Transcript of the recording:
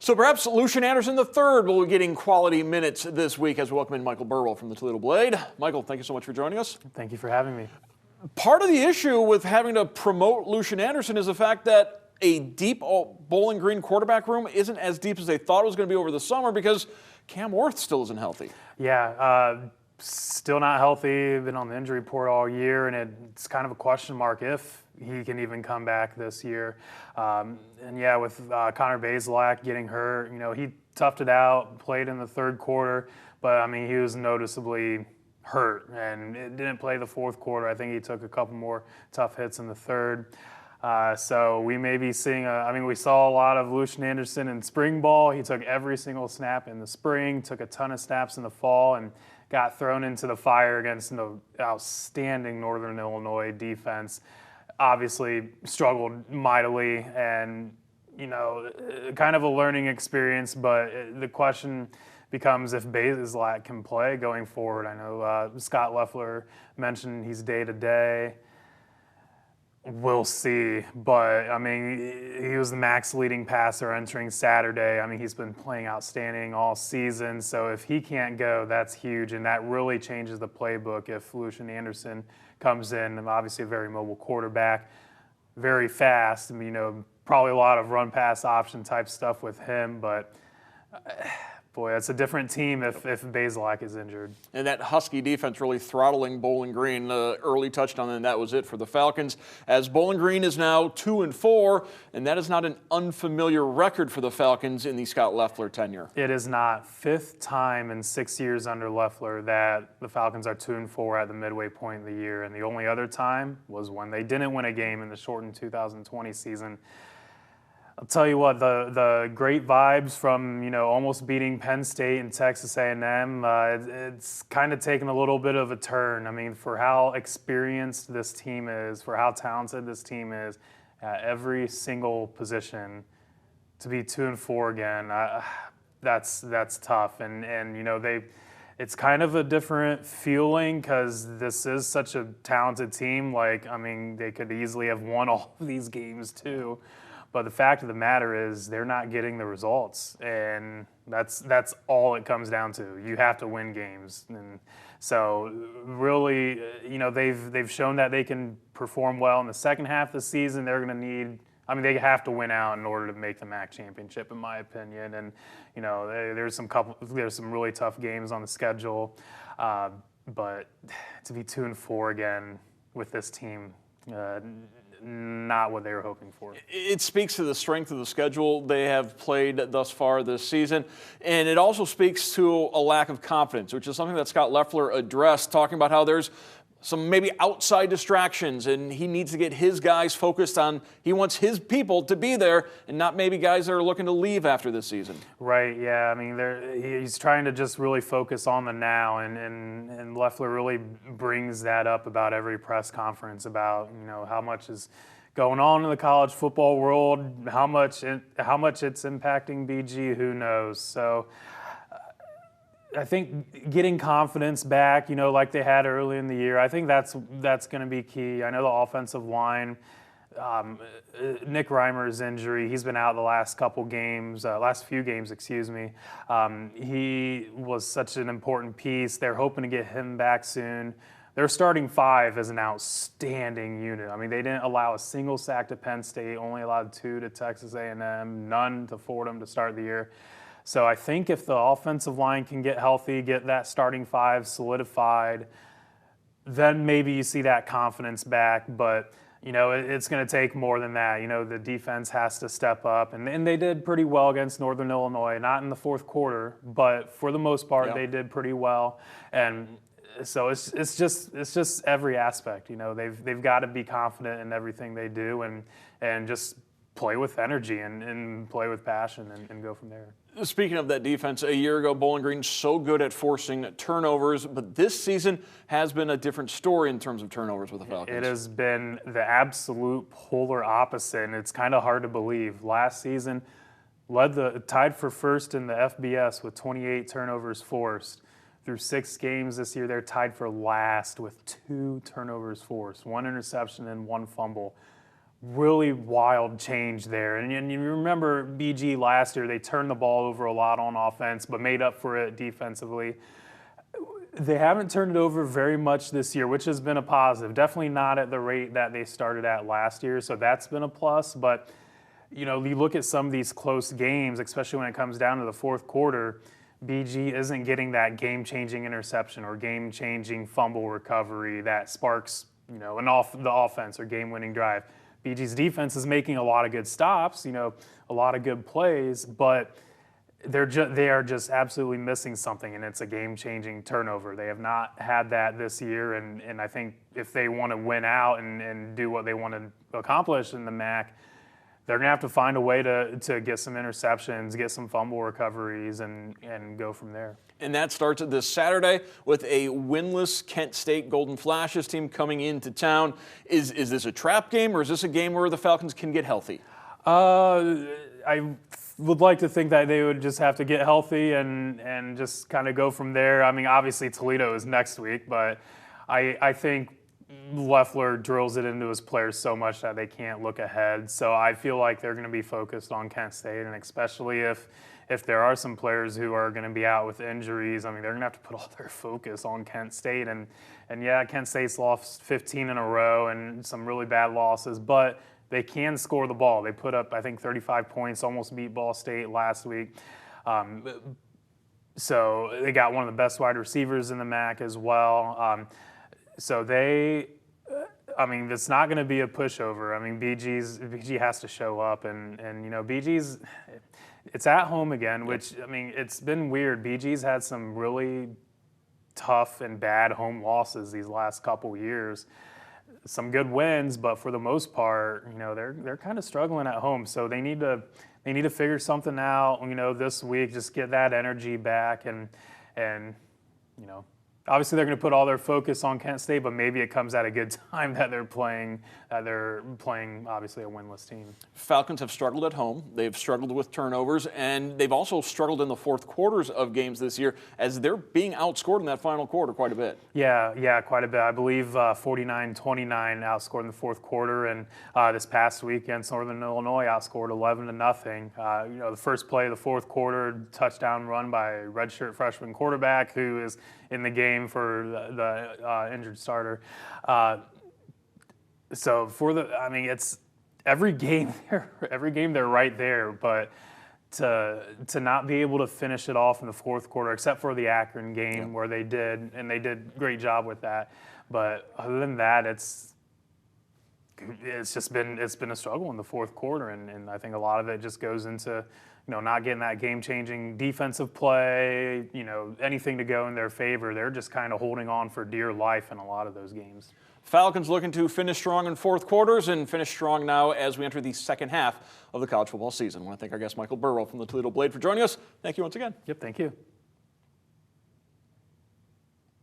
So perhaps Lucian Anderson III will be getting quality minutes this week as we welcome in Michael Burwell from the Toledo Blade. Michael, thank you so much for joining us. Thank you for having me. Part of the issue with having to promote Lucian Anderson is the fact that a deep Bowling Green quarterback room isn't as deep as they thought it was going to be over the summer because Cam Worth still isn't healthy. Yeah, still not healthy. Been on the injury report all year, and it's kind of a question mark if he can even come back this year. And yeah, with Connor Bazelak getting hurt, he toughed it out, played in the third quarter, but I mean, he was noticeably hurt and it didn't play the fourth quarter. I think he took a couple more tough hits in the third. So we may be seeing we saw a lot of Lucian Anderson in spring ball. He took every single snap in the spring, took a ton of snaps in the fall, and got thrown into the fire against an outstanding Northern Illinois defense. Obviously struggled mightily, and kind of a learning experience, but the question becomes if Bazelak can play going forward. I know Scott Loeffler mentioned he's day-to-day. We'll see, but I mean, he was the max leading passer entering Saturday. I mean, he's been playing outstanding all season, so if he can't go, that's huge, and that really changes the playbook if Lucian Anderson comes in. And obviously a very mobile quarterback, very fast, probably a lot of run-pass option type stuff with him, but boy, it's a different team if Bazelak is injured. And that Husky defense really throttling Bowling Green. The early touchdown, and that was it for the Falcons. As Bowling Green is now 2-4, and that is not an unfamiliar record for the Falcons in the Scott Loeffler tenure. It is not. Fifth time in 6 years under Loeffler that the Falcons are 2-4 at the midway point of the year, and the only other time was when they didn't win a game in the shortened 2020 season. I'll tell you what, the great vibes from almost beating Penn State and Texas A&M, it's kind of taken a little bit of a turn. I mean, for how experienced this team is, for how talented this team is, at every single position, to be 2-4 again, that's tough. And it's kind of a different feeling because this is such a talented team. They could easily have won all of these games too. But the fact of the matter is they're not getting the results, and that's all it comes down to. You have to win games, and so really, they've shown that they can perform well in the second half of the season. They're going to need. They have to win out in order to make the MAC championship, in my opinion. And there's some really tough games on the schedule, but to be 2-4 again with this team. Not what they were hoping for. It speaks to the strength of the schedule they have played thus far this season, and it also speaks to a lack of confidence, which is something that Scott Loeffler addressed, talking about how there's some maybe outside distractions, and he needs to get his guys focused on, he wants his people to be there and not maybe guys that are looking to leave after this season. Right, yeah. He's trying to just really focus on the now, and Loeffler really brings that up about every press conference about, how much is going on in the college football world, how much it's impacting BG, who knows. So I think getting confidence back, like they had early in the year, I think that's going to be key. I know the offensive line, Nick Reimer's injury, he's been out the last few games, excuse me. He was such an important piece. They're hoping to get him back soon. Their starting five is an outstanding unit. They didn't allow a single sack to Penn State, only allowed 2 to Texas A&M, none to Fordham to start the year. So I think if the offensive line can get healthy, get that starting five solidified, then maybe you see that confidence back. But, it's going to take more than that. The defense has to step up. And they did pretty well against Northern Illinois, not in the fourth quarter, but for the most part, They did pretty well. And so it's just every aspect. They've got to be confident in everything they do and just play with energy and play with passion and go from there. Speaking of that defense, a year ago, Bowling Green so good at forcing turnovers, but this season has been a different story in terms of turnovers with the Falcons. It has been the absolute polar opposite, and it's kind of hard to believe. Last season, tied for first in the FBS with 28 turnovers forced. Through 6 games this year, they're tied for last with 2 turnovers forced, 1 interception and 1 fumble. really wild change there. And you remember BG last year, they turned the ball over a lot on offense, but made up for it defensively. They haven't turned it over very much this year, which has been a positive. Definitely not at the rate that they started at last year, so that's been a plus. But, you look at some of these close games, especially when it comes down to the fourth quarter, BG isn't getting that game-changing interception or game-changing fumble recovery that sparks, the offense or game-winning drive. BG's defense is making a lot of good stops, a lot of good plays, but they are just absolutely missing something, and it's a game-changing turnover. They have not had that this year, and I think if they want to win out and do what they want to accomplish in the MAC, they're going to have to find a way to get some interceptions, get some fumble recoveries, and go from there. And that starts this Saturday with a winless Kent State Golden Flashes team coming into town. Is this a trap game, or is this a game where the Falcons can get healthy? I would like to think that they would just have to get healthy and just kind of go from there. I mean, obviously Toledo is next week, but I think Leffler drills it into his players so much that they can't look ahead. So I feel like they're going to be focused on Kent State, and especially if there are some players who are going to be out with injuries, I mean, they're going to have to put all their focus on Kent State. And yeah, Kent State's lost 15 in a row and some really bad losses, but they can score the ball. They put up, I think, 35 points, almost beat Ball State last week. So they got one of the best wide receivers in the MAC as well. So it's not going to be a pushover. I mean, BG has to show up, and BG's, it's at home again, which, I mean, it's been weird. BG's had some really tough and bad home losses these last couple years. Some good wins, but for the most part, they're kind of struggling at home. So they need to figure something out, this week, just get that energy back, and obviously they're going to put all their focus on Kent State, but maybe it comes at a good time that they're playing obviously a winless team. Falcons have struggled at home. They've struggled with turnovers, and they've also struggled in the fourth quarters of games this year as they're being outscored in that final quarter quite a bit. Yeah, quite a bit. I believe 49-29 outscored in the fourth quarter, and this past week against Northern Illinois outscored 11-0. The first play of the fourth quarter, touchdown run by redshirt freshman quarterback who is in the game for the injured starter. So it's every game they're right there, but to not be able to finish it off in the fourth quarter, except for the Akron game where they did a great job with that. But other than that, it's been a struggle in the fourth quarter, and I think a lot of it just goes into not getting that game-changing defensive play, anything to go in their favor. They're just kind of holding on for dear life in a lot of those games. Falcons looking to finish strong in fourth quarters and finish strong now as we enter the second half of the college football season. I want to thank our guest Michael Burwell from the Toledo Blade for joining us. Thank you once again. Yep, thank you.